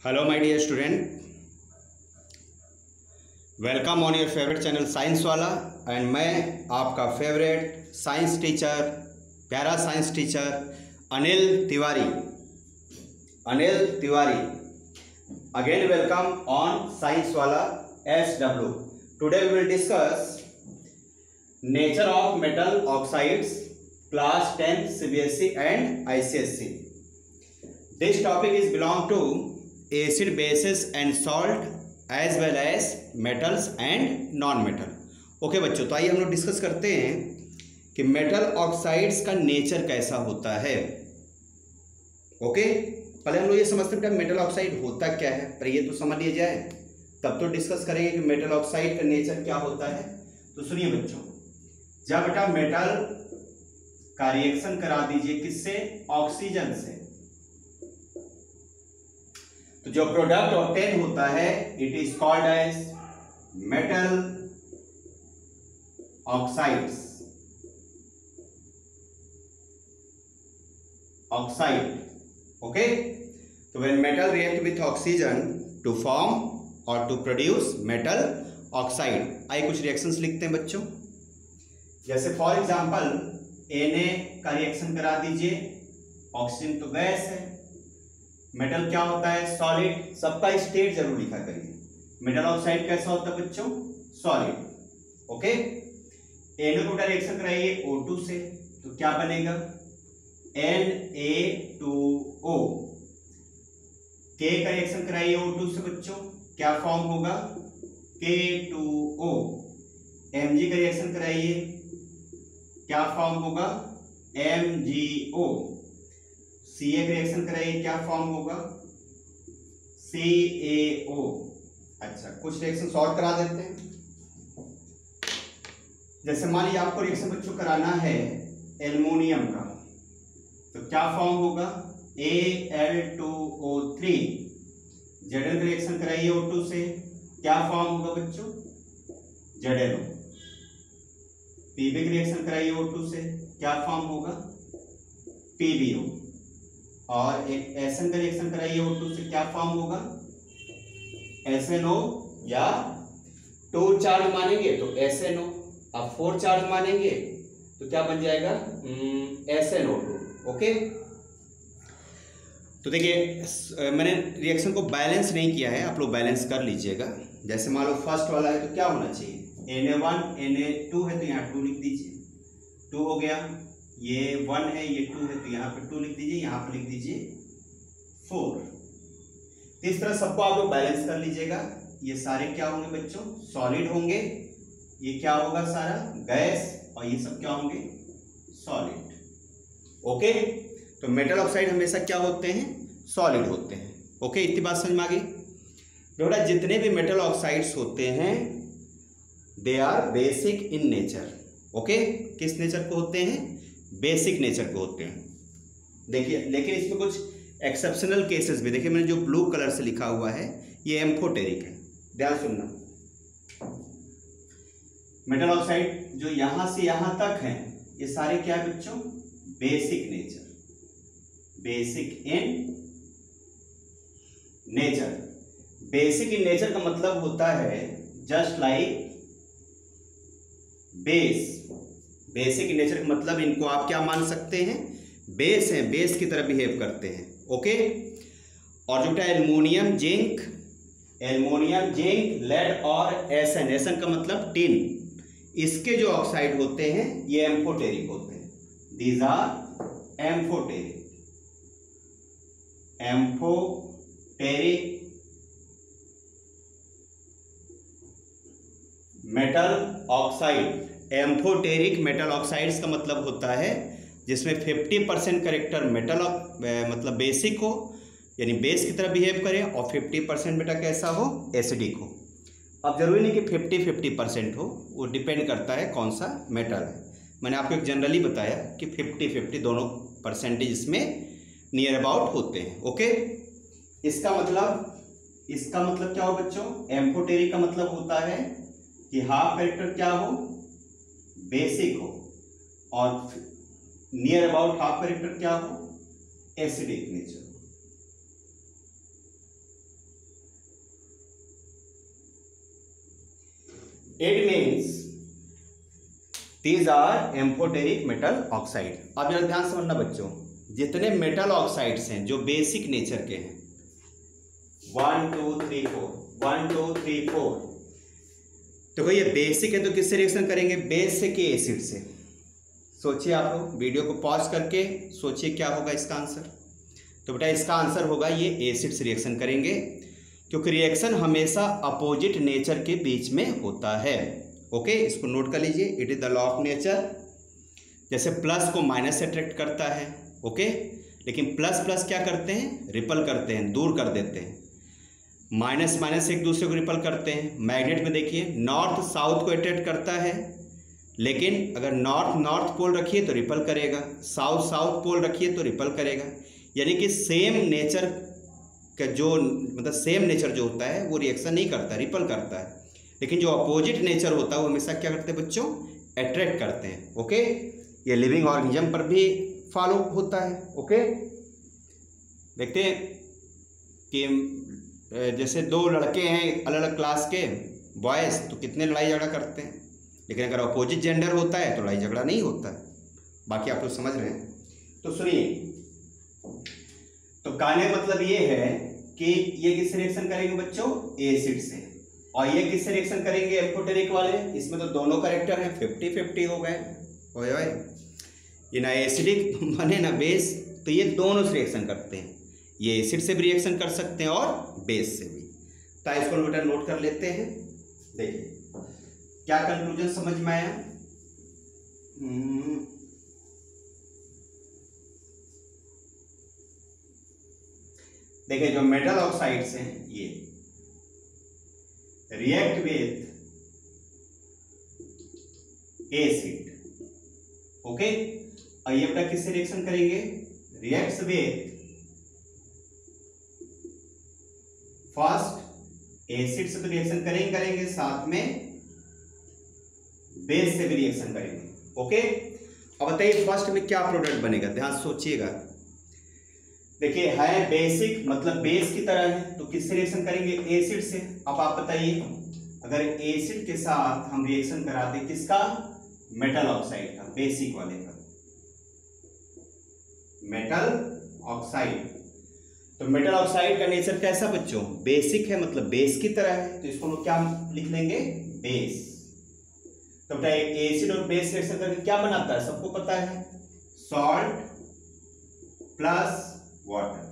Hello my dear student, welcome on your favourite channel science वाला। And मैं आपका favourite science teacher, प्यारा science teacher Anil Tiwari. Again welcome on science वाला SW। Today we will discuss nature of metal oxides, class 10 CBSE and ICSE। This topic is belong to acid, bases and salt as well as metals and non metal। Okay बच्चों, तो आइए हम लोग discuss करते हैं कि metal oxides का nature कैसा होता है। ओके, पहले हम लोग ये समझते हैं मेटल ऑक्साइड होता क्या है, पर ये तो समझ लिया जाए तब तो डिस्कस करेंगे कि मेटल ऑक्साइड का नेचर क्या होता है। तो सुनिए बच्चों, जब बेटा मेटल का रिएक्शन करा दीजिए किससे, ऑक्सीजन से, तो जो प्रोडक्ट ऑब्टेन होता है it is called as metal oxide. Okay, तो when metal react with oxygen to form और टू प्रोड्यूस मेटल ऑक्साइड। आइए कुछ रिएक्शंस लिखते हैं बच्चों। जैसे फॉर एग्जांपल Na का रिएक्शन करा दीजिए, ऑक्सीजन तो गैस है, मेटल क्या होता है, सॉलिड। सबका स्टेट जरूर लिखा करिए। मेटल ऑक्साइड कैसा होता है बच्चों, सॉलिड। ओके, Na का रिएक्शन कराइए O2 से, तो क्या बनेगा, Na2O। K का रिएक्शन कराइए O2 से बच्चों, क्या फॉर्म होगा, K2O। Mg का रिएक्शन कराइए, क्या फॉर्म होगा, MgO। Ca का रिएक्शन कराइए, क्या फॉर्म होगा, CaO। अच्छा, कुछ रिएक्शन सॉल्व करा देते हैं। जैसे मान लीजिए आपको रिएक्शन बच्चों कराना है एल्युमिनियम का, तो क्या फॉर्म होगा, Al2O3। Zn का रिएक्शन कराइए O2 से, क्या फॉर्म होगा बच्चों, ZnO। Pb का रिएक्शन कराइए O2 से, क्या फॉर्म होगा, PbO। और एक Sn का रिएक्शन कराइए O2 से, क्या फॉर्म होगा, SnO। या 2 चार्ज मानेंगे तो SnO, अब 4 चार्ज मानेंगे तो क्या बन जाएगा, SnO2। ओके, तो देखिए मैंने रिएक्शन को बैलेंस नहीं किया है, आप लोग बैलेंस कर लीजिएगा। जैसे मान लो फर्स्ट वाला है तो क्या होना चाहिए, Na1 Na2 है तो यहाँ 2 लिख दीजिए, 2 हो गया। ये 1 है, ये 2 है, तो यहाँ पे 2 लिख दीजिए, यहाँ पे लिख दीजिए 4। इस तरह सबको आप लोग बैलेंस कर लीजिएगा। ये सारे क्या होंगे बच्चों, सॉलिड होंगे। ये क्या होगा, सारा गैस, और ये सब क्या होंगे, सॉलिड। ओके, तो मेटल ऑक्साइड हमेशा क्या होते हैं, सॉलिड होते हैं। ओके, इतनी बात समझ में आ गई बेटा। जितने भी मेटल ऑक्साइड्स होते हैं they are basic in nature. Okay, किस नेचर को होते हैं, बेसिक नेचर को होते हैं। देखिए, लेकिन इसमें कुछ एक्सेप्शनल केसेस भी। देखिए मैंने जो ब्लू कलर से लिखा हुआ है ये एम्फोटेरिक है, ध्यान सुनना। मेटल ऑक्साइड जो यहां से यहां तक है ये सारे क्या है बच्चों, basic nature, basic in nature. Basic in nature का मतलब होता है just like base. Basic in nature का मतलब इनको आप क्या मान सकते हैं, बेस है, बेस की तरह बिहेव करते हैं। ओके, और जो एल्युमिनियम जिंक, लेड और एसन का मतलब टिन, इसके जो ऑक्साइड होते हैं ये एम्फोटेरिक होते हैं। These are amphoteric metal oxide. Amphoteric metal oxides का मतलब होता है जिसमें 50% करेक्टर मेटल मतलब बेसिक हो, यानी बेस की तरह बिहेव करे, और 50% बेटा कैसा हो, एसिडिक हो। अब जरूरी नहीं कि 50-50% हो, वो डिपेंड करता है कौन सा मेटल है। मैंने आपको एक जनरली बताया कि 50-50 दोनों परसेंटेज इसमें नियर अबाउट होते हैं। ओके, इसका मतलब क्या हो बच्चों, एम्फोटेरिक का मतलब होता है कि हाफ करेक्टर क्या हो, बेसिक हो, और नियर अबाउट हाफ करेक्टर क्या हो, acidic nature. It means these are amphoteric metal oxide. अब जरा ध्यान समझना बच्चों, जितने मेटल ऑक्साइड्स हैं जो बेसिक नेचर के हैं, 1 2 3 4, 1 2 3 4, तो ये बेसिक है तो किससे रिएक्शन करेंगे? बेस से कि एसिड से? सोचिए आप लोग, वीडियो को पॉज करके सोचिए क्या होगा इसका आंसर। तो बेटा इसका आंसर होगा ये एसिड से रिएक्शन करेंगे, क्योंकि रिएक्शन हमेशा अपोजिट नेचर के बीच में होता है। ओके, इसको नोट कर लीजिए, it is the law of nature. जैसे प्लस को माइनस से अट्रैक्ट करता है, ओके, लेकिन प्लस प्लस क्या करते हैं? रिपल करते हैं, दूर कर देते हैं। माइनस माइनस एक दूसरे को रिपल करते हैं। मैग्नेट में देखिए नॉर्थ साउथ को अट्रैक्ट करता है, लेकिन अगर नॉर्थ नॉर्थ पोल रखिए तो रिपल करेगा, साउथ साउथ पोल रखिए तो रिपल करेगा। यानी कि सेम नेचर का जो मतलब सेम नेचर जो होता है वो रिएक्शन नहीं करता, रिपल करता है। लेकिन जो अपोजिट नेचर होता है वो हमेशा क्या करते हैं बच्चों? अट्रैक्ट करते हैं। ओके, ये लिविंग ऑर्गेनिज्म पर भी फॉलो होता है। ओके, देखते हैं कि जैसे दो लड़के हैं अलग अलग क्लास के बॉयज़, तो कितने लड़ाई झगड़ा करते हैं, लेकिन अगर अपोजिट जेंडर होता है तो लड़ाई झगड़ा नहीं होता है। बाकी आप लोग समझ रहे हैं। तो सुनिए, तो कहने का मतलब ये है कि ये किससे रिएक्शन करेंगे बच्चों? एसिड से। और ये किससे रिएक्शन करेंगे? एम्फोटेरिक वाले। इसमें तो दोनों कैरेक्टर हैं, 50-50 हो गए। ओए ओए, ये ना एसिडिक बने ना बेस, तो ये दोनों से रिएक्शन करते हैं। ये एसिड से भी रिएक्शन कर सकते हैं और बेस से भी। तो इसको बेटा नोट कर लेते हैं। देखिए क्या कंक्लूजन समझ में आया? देखिए जो मेटल ऑक्साइड्स हैं ये रिएक्ट विथ एसिड। ओके, और ये बेटा किससे रिएक्शन करेंगे? रिएक्ट्स विथ फर्स्ट एसिड से तो रिएक्शन करेंगे, साथ में बेस से भी रिएक्शन करेंगे। ओके, अब बताइए फर्स्ट में क्या प्रोडक्ट बनेगा? ध्यान सोचिएगा। देखिए है बेसिक मतलब बेस की तरह है, तो किससे रिएक्शन करेंगे? एसिड से। अब आप बताइए अगर एसिड के साथ हम रिएक्शन करा दें किसका? मेटल ऑक्साइड का, बेसिक वाले का, मेटल ऑक्साइड। तो मेटल ऑक्साइड का नेचर कैसा बच्चों? बेसिक है, मतलब बेस की तरह है, तो इसको हम क्या लिख लेंगे? बेस। तो बेटा एसिड और बेस रिएक्शन करके क्या बनाता है? सबको पता है, सॉल्ट प्लस वाटर।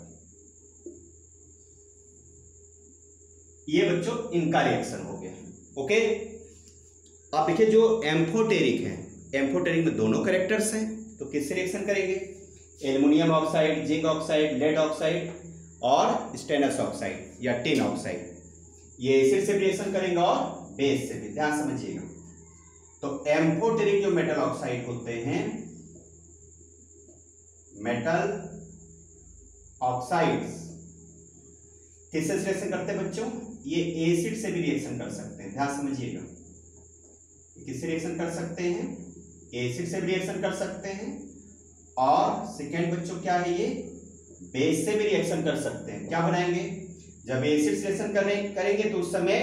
ये बच्चों इनका रिएक्शन हो गया। ओके, आप देखिए जो एम्फोटेरिक है, एम्फोटेरिक में दोनों कैरेक्टर्स हैं, तो किससे रिएक्शन करेंगे? Aluminium oxide, zinc oxide, lead oxide और स्टेनस ऑक्साइड या टिन ऑक्साइड। ये एसिड से रिएक्शन करेंगे और बेस से भी। ध्यान समझिएगा। तो एम्फोटेरिक जो मेटल ऑक्साइड होते हैं, मेटल ऑक्साइड्स किससे रिएक्शन करते हैं बच्चों? ये एसिड से भी रिएक्शन कर सकते हैं। ध्यान समझिएगा, किससे रिएक्शन कर सकते हैं? एसिड से भी रिएक्शन कर सकते हैं, और सेकेंड बच्चों क्या है? ये बेस से भी रिएक्शन कर सकते हैं। क्या बनाएंगे? जब एसिड से रिएक्शन करेंगे तो उस समय,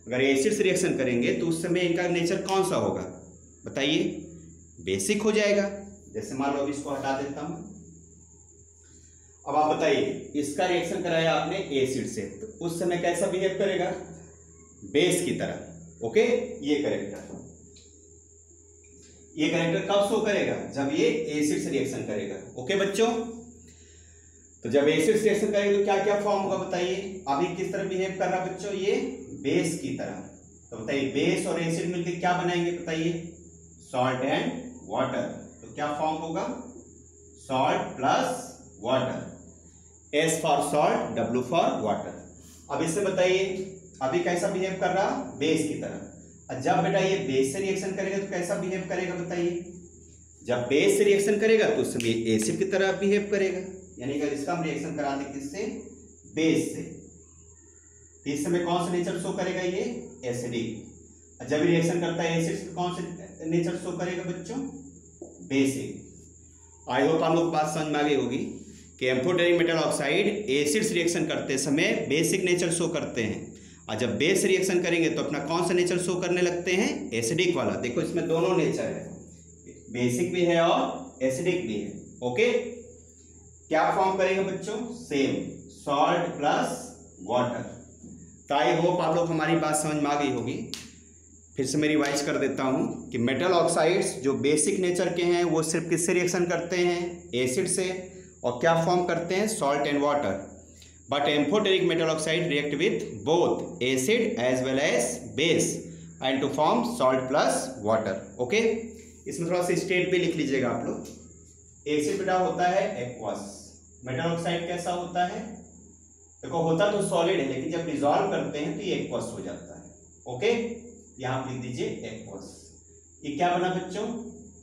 अगर एसिड से रिएक्शन करेंगे तो उस समय इनका नेचर कौन सा होगा बताइए? बेसिक हो जाएगा। जैसे मान लो इसको हटा देता हूं। अब आप बताइए इसका रिएक्शन कराया आपने एसिड से, तो उस समय कैसा बिहेव करेगा? बेस की तरह। ओके, ये कैरेक्टर कब शो करेगा? जब ये एसिड से रिएक्शन करेगा। ओके बच्चों, तो जब एसिड से रिएक्शन करेगा तो क्या क्या फॉर्म होगा बताइए? अभी किस तरह बिहेव कर रहा है बच्चों? ये बेस की तरह। तो बताइए बेस और एसिड मिलकर क्या बनाएंगे बताइए? Salt and water. तो क्या फॉर्म होगा? Salt plus water. S for salt, W for water. अब इससे बताइए अभी कैसा बिहेव कर रहा? बेस की तरह। और जब बेटा ये बेस से रिएक्शन करेगा तो कैसा बिहेव करेगा बताइए? जब बेस से रिएक्शन करेगा तो उस समय एसिड की तरह बिहेव करेगा। यानी कि इसका हम रिएक्शन करा दें किससे? बेस से, तो इस समय कौन सा नेचर शो करेगा? ये एसिडिक। जब रिएक्शन करता है एसिड से कौन से नेचर शो करेगा बच्चों? बेसिक। आई होप आप लोग बात समझ में आ गई होगी कि एम्फोटेरिक मेटल ऑक्साइड एसिड से रिएक्शन करते समय बेसिक नेचर शो करते हैं, और जब बेस रिएक्शन करेंगे तो अपना कौन सा नेचर शो करने लगते हैं, एसिडिक वाला। देखो इसमें दोनों नेचर है, बेसिक भी है और एसिडिक भी है। ओके, क्या फॉर्म करेंगे बच्चों, सेम सॉल्ट प्लस वाटर। तो आई होप आप लोग हमारी बात समझ में आ गई होगी। फिर से मैं रिवाइज कर देता हूं कि मेटल ऑक्साइड्स जो बेसिक नेचर के हैं वो सिर्फ किससे रिएक्शन करते हैं, एसिड से, और क्या फॉर्म करते हैं, salt and water. But amphoteric metal oxide react with both acid as well as base and to form salt plus water. Okay, इसमें थोड़ा सा स्टेट भी लिख लीजिएगा आप लोग। एसिड बेटा होता है एक्वस, मेटल ऑक्साइड कैसा होता है, देखो होता तो सॉलिड है लेकिन जब डिसॉल्व करते हैं तो ये एक्वस हो जाता है। ओके, यहां आप लिख दीजिए एक्वस। ये क्या बना बच्चों,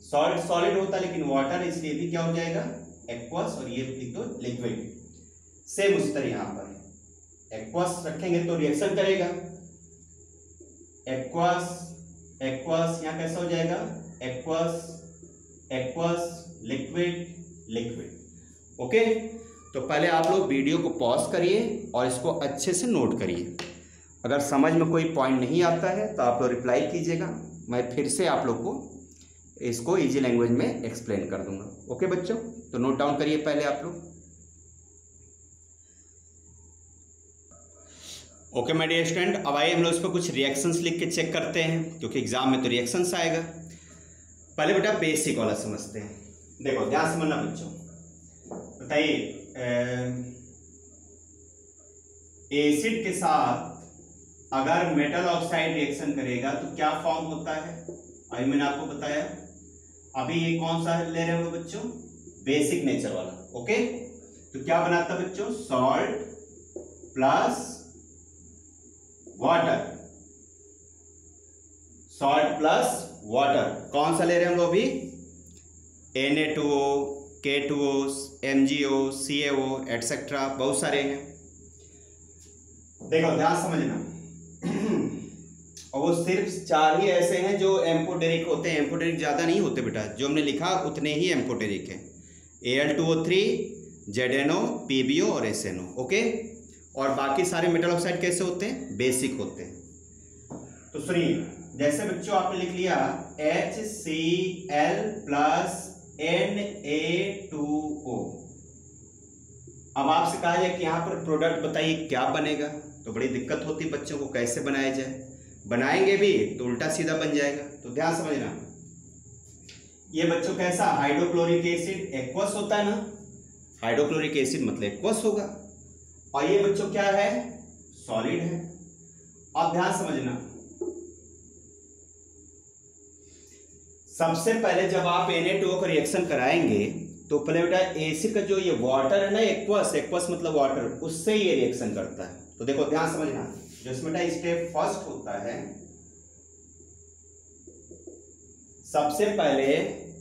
सॉल्ट सॉलिड होता है लेकिन वाटर, इसलिए भी क्या हो जाएगा, एक्वस, और ये लिख दो लिक्विड। सेम उस तरह यहां पर एक्वस रखेंगे तो रिएक्शन करेगा, एक्वस एक्वस, यहां कैसा हो जाएगा, aqueous aqueous, liquid liquid. Okay, तो पहले आप लोग वीडियो को पॉज करिए और इसको अच्छे से नोट करिए। अगर समझ में कोई पॉइंट नहीं आता है तो आप लोग रिप्लाई कीजिएगा, मैं फिर से आप लोग को इसको इजी लैंग्वेज में एक्सप्लेन कर दूंगा। ओके बच्चों, तो नोट डाउन करिए पहले आप लोग। ओके माय डियर स्टूडेंट, अब आइए हम लोग इस पर कुछ रिएक्शंस लिख के चेक करते हैं, क्योंकि एग्जाम में तो रिएक्शंस आएगा। पहले बेटा बेसिक वाला समझते हैं। देखो ध्यान समझना बच्चों, बताइए एसिड के साथ अगर मेटल ऑक्साइड रिएक्शन करेगा तो क्या फॉर्म होता है, अभी मैंने आपको बताया। अभी ये कौन सा ले रहे हो बच्चों, बेसिक नेचर वाला। ओके, तो क्या बनाता है बच्चों, salt plus water, salt plus water. कौन सा ले रहे हैं हम लोग अभी, Na2O, K2O, MgO, CaO etcetera, बहुत सारे हैं। देखो ध्यान समझना, और वो सिर्फ 4 ही ऐसे हैं जो एम्फोटेरिक होते हैं। एम्फोटेरिक ज़्यादा नहीं होते बेटा, जो हमने लिखा उतने ही एम्फोटेरिक हैं, Al2O3, ZnO, PbO और SnO। ओके, और बाकी सारे मेटल ऑक्साइड कैसे होते हैं, बेसिक होते हैं। तो सुनिए, जैसे बच्चों आपने लिख लिया HCl प्लस Na2O। अब आपसे कहा जाए कि यहाँ पर प्रोडक्ट बताइए क्या बनेगा, तो बड़ी दिक्कत होती है बच्चों को, कैसे बनाया जाए, बनाएंगे भी तो उल्टा सीधा बन जाएगा। तो ध्यान समझना, ये बच्चों कैसा, हाइड्रोक्लोरिक एसिड एक्वस होता है ना, हाइड्रोक्लोरिक एसिड मतलब एक्वस होगा, और ये बच्चों क्या है, सॉलिड है। अब ध्यान समझना, सबसे पहले जब आप Na2O का रिएक्शन कराएंगे तो पहले बेटा एसिड का जो ये वाटर है ना, एक्वस, एक्वस मतलब वाटर, उससे ये रिएक्शन करता है। तो देखो ध्यान समझना, जो इसमें बेटा स्टेप फर्स्ट होता है, सबसे पहले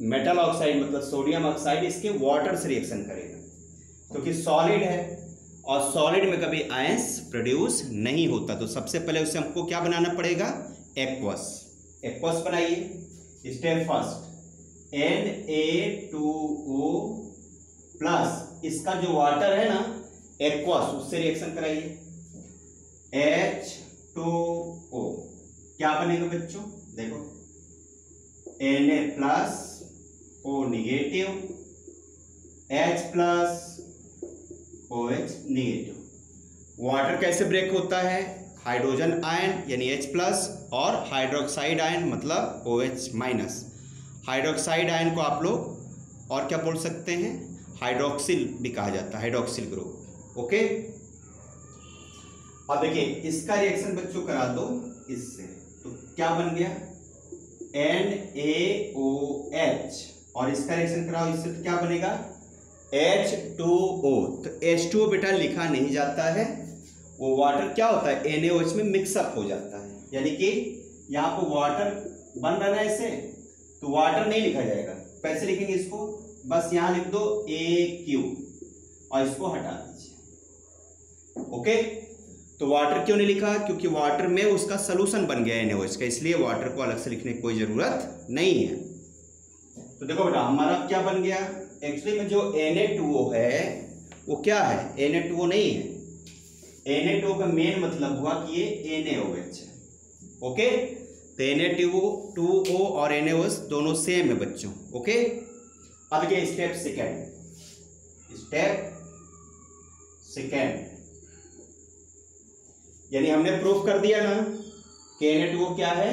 मेटल ऑक्साइड मतलब सोडियम ऑक्साइड इसके वाटर से रिएक्शन करेगा, क्योंकि सॉलिड है और सॉलिड में कभी आयंस प्रोड्यूस नहीं होता। तो सबसे पहले उसे हमको क्या बनाना पड़ेगा, एक्वस। एक्वस बनाइए, स्टेप फर्स्ट Na2O प्लस इसका जो वाटर है ना एक्वस, उससे रिएक्शन कराइए, H2O। क्या बनेगा बच्चों, देखो Na plus O negative, H plus OH negative. Water कैसे ब्रेक होता है, हाइड्रोजन आयन यानी H प्लस और हाइड्रोक्साइड आयन मतलब OH माइनस। हाइड्रोक्साइड आयन को आप लोग और क्या बोल सकते हैं, हाइड्रोक्सिल भी कहा जाता है, हाइड्रोक्सिल ग्रुप। ओके, अब देखिए इसका रिएक्शन बच्चों करा दो इससे, तो क्या बन गया NaOH, और इसका रिएक्शन कराओ इससे तो क्या बनेगा H2O। तो H2O बेटा लिखा नहीं जाता है, वो वाटर क्या होता है NaOH में मिक्सअप हो जाता है, यानी कि यहाँ पर वाटर बन रहा है ऐसे, तो वाटर नहीं लिखा जाएगा, कैसे लिखेंगे इसको, बस यहां लिख दो AQ और इसको हटा दीजिए। ओके, तो वाटर क्यों नहीं लिखा, क्योंकि वाटर में उसका सोल्यूशन बन गया NaOH का, इसलिए वाटर को अलग से लिखने की कोई जरूरत नहीं है। तो देखो बेटा हमारा क्या बन गया, एक्चुअली में जो Na2O है वो क्या है, Na2O नहीं है, Na2 का मेन मतलब हुआ कि ये NaOH है। ओके, तो Na2O और NaOH दोनों सेम है बच्चों। ओके, अब ये स्टेप सेकेंड यानी हमने प्रूफ कर दिया ना कि Na2O क्या है,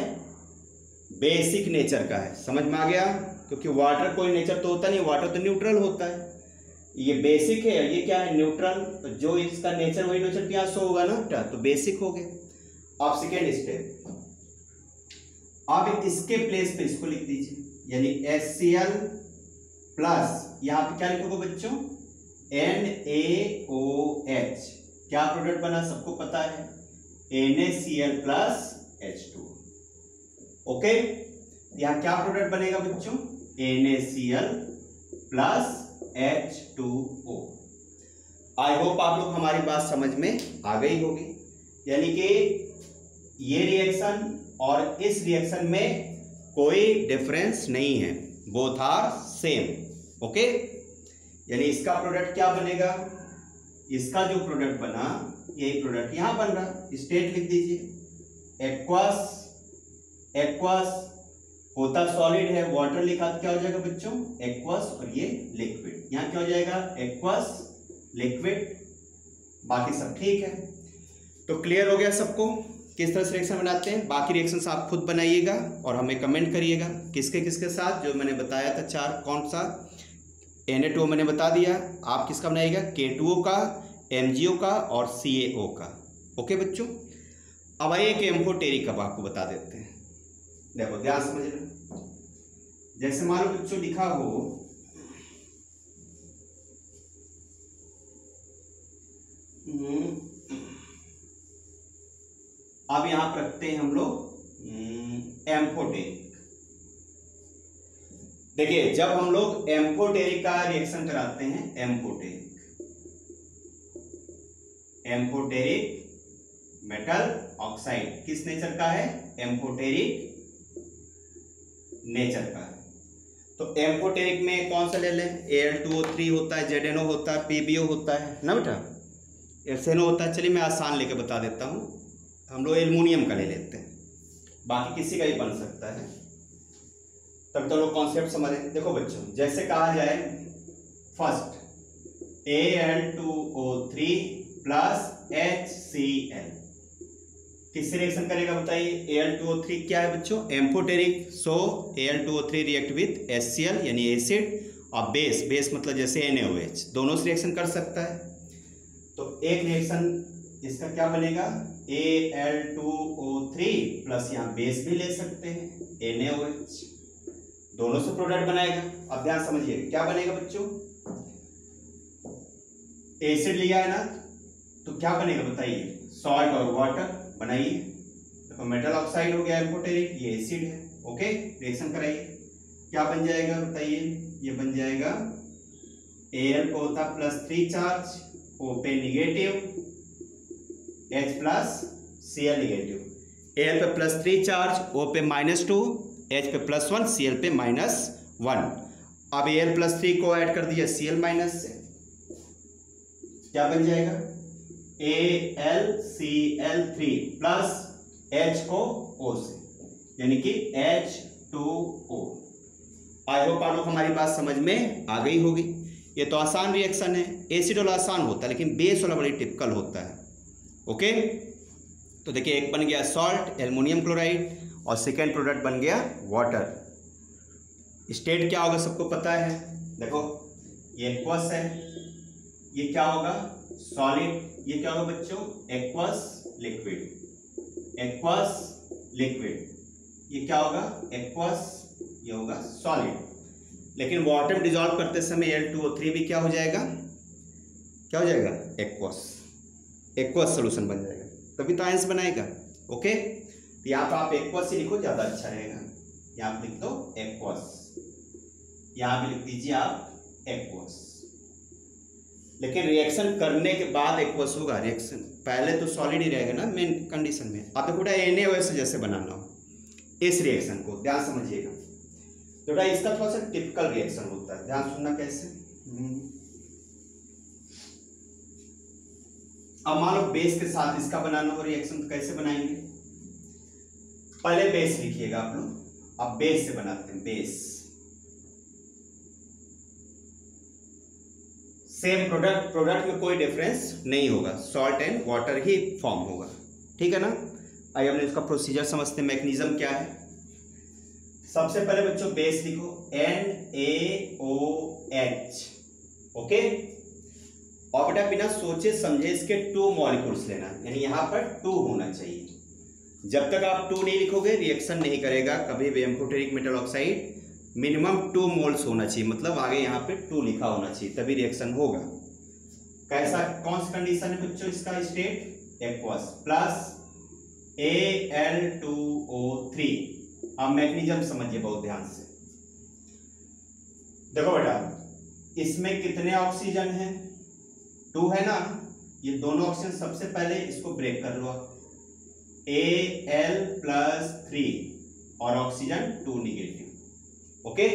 बेसिक नेचर का है। समझ में आ गया? क्योंकि वाटर कोई नेचर तो होता नहीं, वाटर तो न्यूट्रल होता है। ये बेसिक है, ये क्या है, न्यूट्रल। तो जो इसका नेचर वही नेचर यहाँ शो होगा ना बेटा, तो बेसिक हो गया। अब सेकेंड स्टेप, अब इसके प्लेस पे इसको लिख दीजिए, यानी HCl प्लस यहाँ पे क्या लिखोगे बच्चों, NaOH। क्या प्रोडक्ट बना सबको पता है, NaCl प्लस H2। ओके, यहाँ क्या प्रोडक्ट बनेगा बच्चों, NaCl plus H2O। I hope आप लोग हमारी बात समझ में आ गई होगी। यानी कि ये रिएक्शन और इस रिएक्शन में कोई डिफरेंस नहीं है, बोथ आर सेम। ओके, यानी इसका प्रोडक्ट क्या बनेगा, इसका जो प्रोडक्ट बना यही प्रोडक्ट यहां बन रहा। स्टेट लिख दीजिए, एक्वस होता सॉलिड है, वाटर लिखा तो क्या हो जाएगा बच्चों, एक्वस, और ये लिक्विड। यहां क्या हो जाएगा, एक्वस लिक्विड। बाकी सब ठीक है। तो क्लियर हो गया सबको किस तरह से रिएक्शन बनाते हैं। बाकी रिएक्शंस आप खुद बनाइएगा और हमें कमेंट करिएगा किसके किसके साथ, जो मैंने बताया था चार, कौन सा, Na2O मैंने बता दिया, आप किसका बनाइएगा, K2O का, MgO का और CaO का। ओके बच्चों, अब आइए कि एम्फोटेरिक अब आपको बता देते हैं। देखो ध्यान समझना, जैसे मान लो बच्चों लिखा हो अब यहां पर रखते हैं हम लोग एम्फोटेरिक। देखिए जब हम लोग एम्फोटेरिक का रिएक्शन कराते हैं, एम्फोटेरिक मेटल ऑक्साइड किस नेचर का है, एम्फोटेरिक नेचर का है। तो एम्फोटेरिक में कौन सा ले लें, Al2O3 होता है, ZnO होता है, PbO होता है ना बेटा, SnO होता है। चलिए मैं आसान लेके बता देता हूं, हम लोग एल्युमिनियम का ले लेते हैं, बाकी किसी का भी बन सकता है, तब तो लोग कॉन्सेप्ट समझें। देखो बच्चों, जैसे कहा जाए फर्स्ट Al2O3 प्लस HCl किससे रिएक्शन करेगा बताइए, Al2O3 क्या है बच्चों, amphoteric. So Al2O3 react with HCl यानी एसिड, और बेस मतलब जैसे NaOH, दोनों से रिएक्शन कर सकता है। तो एक रिएक्शन इसका क्या बनेगा, Al2O3 प्लस यहाँ बेस भी ले सकते हैं NaOH, दोनों से प्रोडक्ट बनाएगा। अब ध्यान समझिए क्या बनेगा बच्चों, एसिड लिया है ना, तो क्या बनेगा बताइए, सॉल्ट और वाटर बनाइए। देखो मेटल ऑक्साइड हो गया एम्फोटेरिक, ये एसिड है। ओके, रिएक्शन कराइए, क्या बन जाएगा बताइए, ये बन जाएगा Al को होता +3 चार्ज, O पे negative, H plus Cl negative, Al पे +3 चार्ज, O पे -2, H पे +1, Cl पे -1। अब Al+3 को ऐड कर दिया Cl- से, क्या बन जाएगा, AlCl3 प्लस H को O से, यानी कि H2O। आई होप आप लोग हमारी बात समझ में आ गई होगी। ये तो आसान रिएक्शन है, एसिड वाला आसान होता है लेकिन बेस वाला बड़ी टिपिकल होता है। ओके, तो देखिए एक बन गया सॉल्ट एल्युमिनियम क्लोराइड, और सेकेंड प्रोडक्ट बन गया वाटर। स्टेट क्या होगा सबको पता है, देखो ये एक्वस है, ये क्या होगा सॉलिड, ये क्या होगा बच्चों, एक्वस लिक्विड, ये क्या होगा एक्वस, ये होगा सॉलिड। लेकिन वाटर में डिजॉल्व करते समय Al2O3 भी क्या हो जाएगा, एक्वस सोल्यूशन बन जाएगा, तभी तो आयंस बनाएगा। ओके, तो यहाँ पर आप एक्वस ही लिखो, ज्यादा अच्छा रहेगा। यहाँ पर लिख दो एक्वस, यहाँ पे लिख दीजिए आप एक्वस। लेकिन रिएक्शन करने के बाद एक्वस होगा, रिएक्शन पहले तो सॉलिड ही रहेगा ना मेन कंडीशन में। अब देखो NaOH जैसे बनाना हो इस रिएक्शन को, ध्यान समझिएगा। तो इसका थोड़ा सा टिपिकल रिएक्शन होता है, ध्यान सुनना कैसे। अब मान लो बेस के साथ इसका बनाना हो रिएक्शन, तो कैसे बनाएंगे? पहले बेस लिखिएगा आप लोग। अब बेस से बनाते हैं, बेस। सेम प्रोडक्ट में कोई डिफरेंस नहीं होगा, salt and water he form होगा, ठीक है ना। आइए हमने इसका प्रोसीजर समझते हैं, मैकेनिज्म क्या है। सबसे पहले बच्चों बेस लिखो, NaOH, ओके। और बेटा बिना सोचे समझे इसके 2 मॉलिक्यूल्स लेना, यानी यहां पर 2 होना चाहिए। जब तक आप 2 नहीं लिखोगे रिएक्शन नहीं करेगा कभी भी। Amphoteric metal oxide minimum 2 moles होना चाहिए, मतलब आगे यहाँ पे 2 लिखा होना चाहिए, तभी रिएक्शन होगा। कैसा, कौन सी कंडीशन है बच्चों इसका? State aqueous plus Al2O3। अब मैकेनिज्म समझिए बहुत ध्यान से। देखो बेटा इसमें कितने ऑक्सीजन हैं? 2 है ना। ये दोनों ऑक्सीजन सबसे पहले इसको ब्रेक कर लो, Al+3 और ऑक्सीजन 2 निगेटिव, ओके।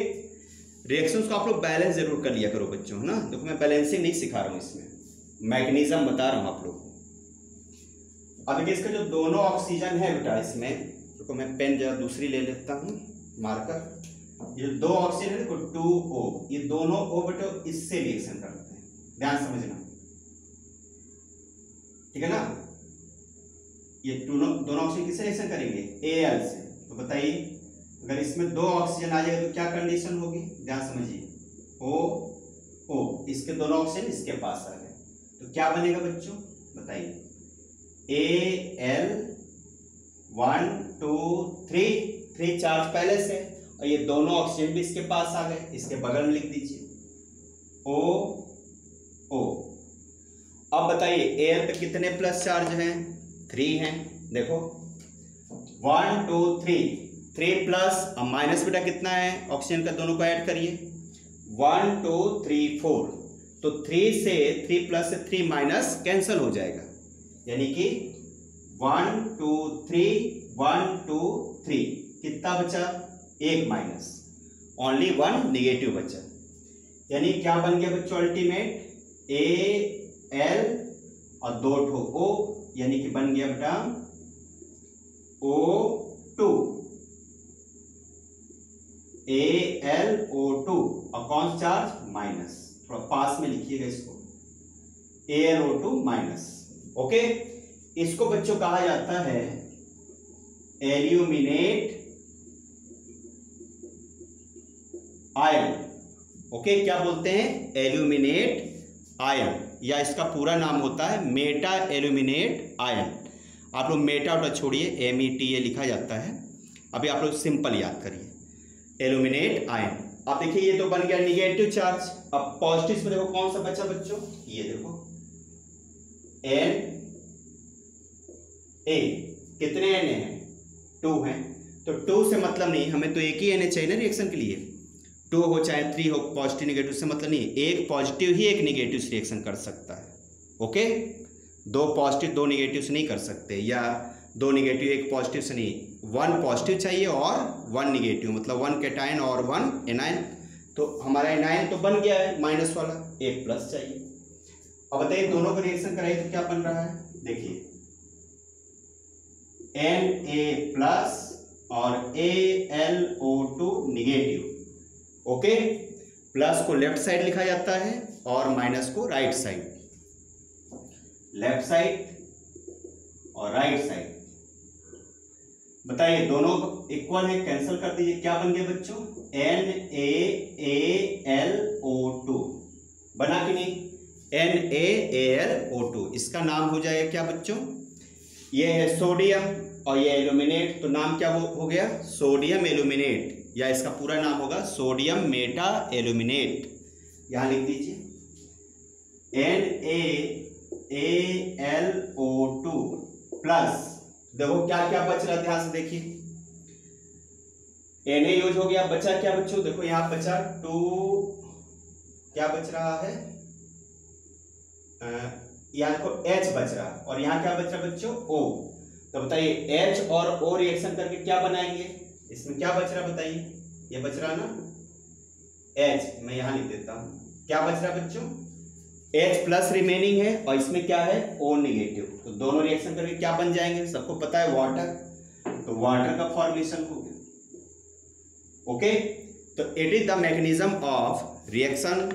रिएक्शंस को आप लोग बैलेंस जरूर कर लिया करो बच्चों, है ना। देखो मैं बैलेंसिंग नहीं सिखा रहा हूं, इसमें मैकेनिज्म बता रहा हूं आप लोग को। अब देखिए इसका जो दोनों ऑक्सीजन है बेटा, इसमें देखो मैं पेन जरा दूसरी ले लेता हूं, मार्कर। ये 2 ऑक्सीजन है, 2O, ये दोनों O बेटा इससे रिएक्शन करते हैं, ध्यान समझना, ठीक है ना। ये दोनों ऑक्सीजन किससे रिएक्शन करेंगे? Al से। तो बताइए अगर इसमें 2 ऑक्सीजन आ जाएगा तो क्या कंडीशन होगी? ध्यान समझिए, O, इसके दोनों ऑक्सीजन इसके पास आ गए तो क्या बनेगा बच्चों? बताइए, Al 1 2 3 चार्ज पहले से, और ये दोनों ऑक्सीजन भी इसके पास आ गए, इसके बगल में लिख दीजिए O। अब बताइए Al पे कितने प्लस चार्ज हैं? 3 हैं। देखो 1 2 3 प्लस, अब माइनस बेटा कितना है? ऑक्सीजन का दोनों को ऐड करिए, 1 2 3 4। तो 3 से 3 प्लस से 3 माइनस कैंसिल हो जाएगा, यानी कि 1 2 3 1 2 3 कितना बचा? 1 माइनस, ओनली 1 निगेटिव बचा। यानी क्या बन गया बच्चों? अल्टीमेट Al और 2 ठो O, यानी कि बन गया बेटा O2, AlO2। और कौन सा चार्ज? माइनस, थोड़ा पास में लिखिएगा इसको, AlO2 माइनस, ओके। इसको बच्चों कहा जाता है एल्यूमिनेट आयन, ओके। क्या बोलते हैं? एल्यूमिनेट आयन, या इसका पूरा नाम होता है मेटा एल्यूमिनेट आयन। आप लोग मेटा उटा छोड़िए, META लिखा जाता है, अभी आप लोग सिंपल याद करिए, एल्यूमिनेट आयन। अब देखिए ये तो बन गया निगेटिव चार्ज। अब पॉजिटिव में देखो कौन सा बचा बच्चों? ये देखो Na, कितने Na हैं? 2 हैं। तो 2 से मतलब नहीं, हमें तो एक ही Na चाहिए ना रिएक्शन के लिए। 2 हो चाहे 3 हो, पॉजिटिव निगेटिव से मतलब नहीं, एक पॉजिटिव ही एक निगेटिव से रिएक्शन कर सकता है, ओके। 2 पॉजिटिव 2 निगेटिव से नहीं कर सकते, या 2 निगेटिव 1 पॉजिटिव से नहीं, 1 पॉजिटिव चाहिए और 1 निगेटिव, मतलब 1 कैटायन और 1 एनायन। तो हमारा एनायन तो बन गया है माइनस वाला, 1 प्लस चाहिए। अब बताइए दोनों का रिएक्शन कराइए तो क्या बन रहा है? देखिए Na प्लस और AlO2 निगेटिव, ओके। प्लस को लेफ्ट साइड लिखा जाता है और माइनस को राइट साइड, लेफ्ट साइड और राइट साइड। बताइए दोनों इक्वल है, कैंसिल कर दीजिए, क्या बन गया बच्चों? NaAlO2 बना कि नहीं? NaAlO2, इसका नाम हो जाएगा क्या बच्चों? ये है सोडियम और ये एल्यूमिनेट, तो नाम क्या हो गया? सोडियम एल्यूमिनेट, या इसका पूरा नाम होगा सोडियम मेटा एल्यूमिनेट। यहां लिख दीजिए NaAlO2 प्लस, देखो क्या क्या बच रहा है, ध्यान से देखिए, Na यूज हो गया, बचा क्या बच्चों? देखो यहां बचा 2, क्या बच रहा है? यहाँ को H बच रहा, और यहाँ क्या बच रहा बच्चों? O। तो बताइए H और O रिएक्शन करके क्या बनाएंगे? इसमें क्या बच रहा बताइए? ये बच रहा ना H, मैं यहाँ लिख देता हूँ। क्या बच रहा बच्चों? H प्लस रिमेनिंग है और इसमें क्या है O निगेटिव, तो दोनों रिएक्शन करके क्या बन जाएंगे, सबको पता है वाटर, तो वाटर का फॉर्मेशन हो गया। ओके, तो it is the mechanism of reaction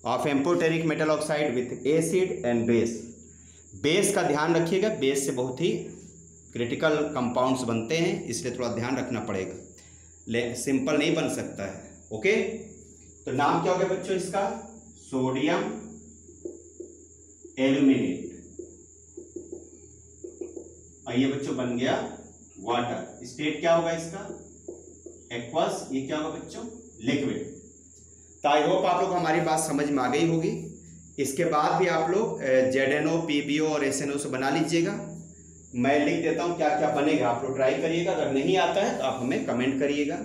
of amphoteric metal oxide with acid and base. Base का ध्यान रखिएगा, बेस से बहुत ही क्रिटिकल कंपाउंड्स बनते हैं, इसलिए थोड़ा ध्यान रखना पड़ेगा, सिंपल नहीं बन सकता है। ओके, तो नाम क्या हो गया बच्चों इसका, सोडियम एल्यूमिनेट, और ये बच्चों बन गया वाटर। स्टेट क्या होगा इसका, एक्वस, ये क्या होगा बच्चों, लिक्विड। तो आई होप आप लोग हमारी बात समझ में आ गई होगी। इसके बाद भी आप लोग ZnO, PbO और SnO से बना लीजिएगा। मैं लिख देता हूँ क्या क्या बनेगा, आप लोग ट्राई करिएगा, अगर नहीं आता है तो आप हमें कमेंट करिएगा।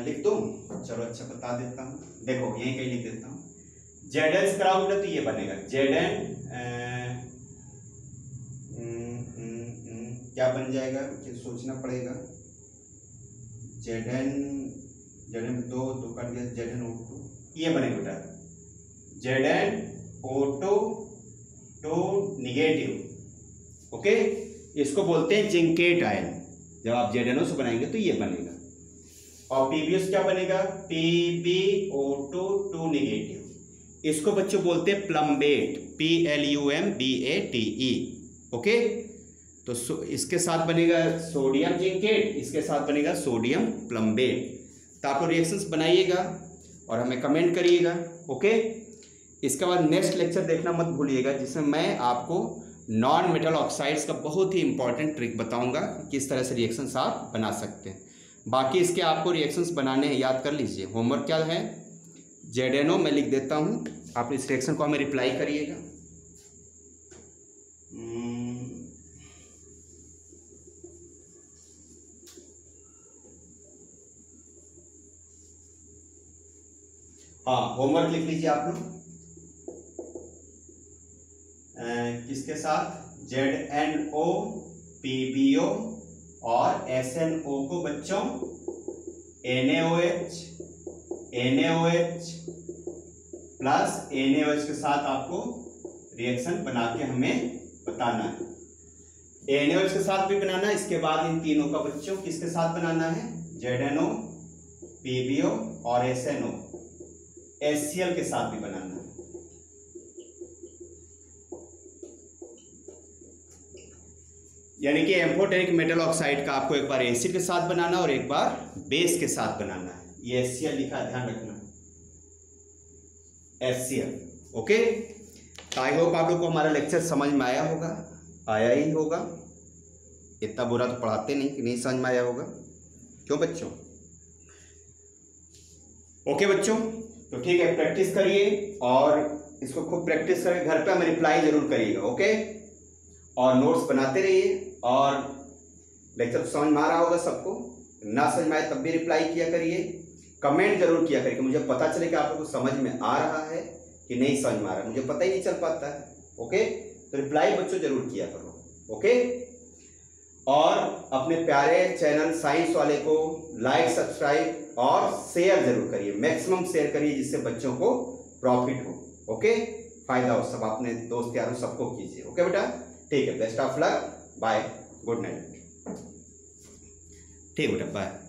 लिख दूँ, चलो अच्छा बता देता हूँ, देखो यहीं कहीं लिख देता हूँ। Zn से कराओ तो ये बनेगा Zn, क्या बन जाएगा, सोचना पड़ेगा। Zn दो कट गया, ZnO2, ये बनेगा बेटा ZnO2 निगेटिव। ओके, इसको बोलते हैं जिंकेट आयन। जब आप ZnO से बनाएंगे तो ये बनेगा। और PbO से क्या बनेगा, PbO2 निगेटिव। इसको बच्चों बोलते हैं प्लम्बेट, PLUMBATE। ओके, तो इसके साथ बनेगा सोडियम जिंकेट, इसके साथ बनेगा सोडियम प्लम्बेट। तो आप लोग रिएक्शंस बनाइएगा और हमें कमेंट करिएगा। ओके, इसके बाद नेक्स्ट लेक्चर देखना मत भूलिएगा, जिसमें मैं आपको नॉन मेटल ऑक्साइड्स का बहुत ही इंपॉर्टेंट ट्रिक बताऊंगा, किस तरह से रिएक्शंस आप बना सकते हैं। बाकी इसके आपको रिएक्शंस बनाने हैं, याद कर लीजिए। होमवर्क क्या है, ZnO मैं लिख देता हूँ, आप इस रिएक्शन को हमें रिप्लाई करिएगा। हाँ, होमवर्क लिख लीजिए आप लोग। किसके साथ, ZnO, PbO और SnO को बच्चों NaOH प्लस NaOH के साथ आपको रिएक्शन बना के हमें बताना है। NaOH के साथ भी बनाना है, इसके बाद इन तीनों का बच्चों किसके साथ बनाना है, ZnO, PbO और SnO, HCl के साथ भी बनाना है। यानी कि एम्फोटेरिक मेटल ऑक्साइड का आपको एक बार एसिड के साथ बनाना और एक बार बेस के साथ बनाना है। ये HCl लिखा है, ध्यान रखना, HCl। ओके, तो आई होप आप लोग को हमारा लेक्चर समझ में आया होगा, आया ही होगा। इतना बुरा तो पढ़ाते नहीं कि नहीं समझ में आया होगा, क्यों बच्चों। ओके बच्चों, तो ठीक है, प्रैक्टिस करिए और इसको खूब प्रैक्टिस करके घर पे हमें रिप्लाई जरूर करिएगा। ओके, और नोट्स बनाते रहिए। और लेक्चर समझ में आ रहा होगा सबको, ना समझ में आए तब भी रिप्लाई किया करिए, कमेंट जरूर किया करिए, मुझे पता चले कि आप लोगों को समझ में आ रहा है कि नहीं समझ में आ रहा है, मुझे पता ही नहीं चल पाता है। ओके, तो रिप्लाई बच्चों जरूर किया करो। ओके, और अपने प्यारे चैनल साइंस वाले को लाइक, सब्सक्राइब और शेयर जरूर करिए, मैक्सिमम शेयर करिए, जिससे बच्चों को प्रॉफिट हो। ओके, फायदा हो, सब अपने दोस्त यारों सबको कीजिए। ओके बेटा, ठीक है, best of luck, bye, good night. ठीक बेटा, बाय।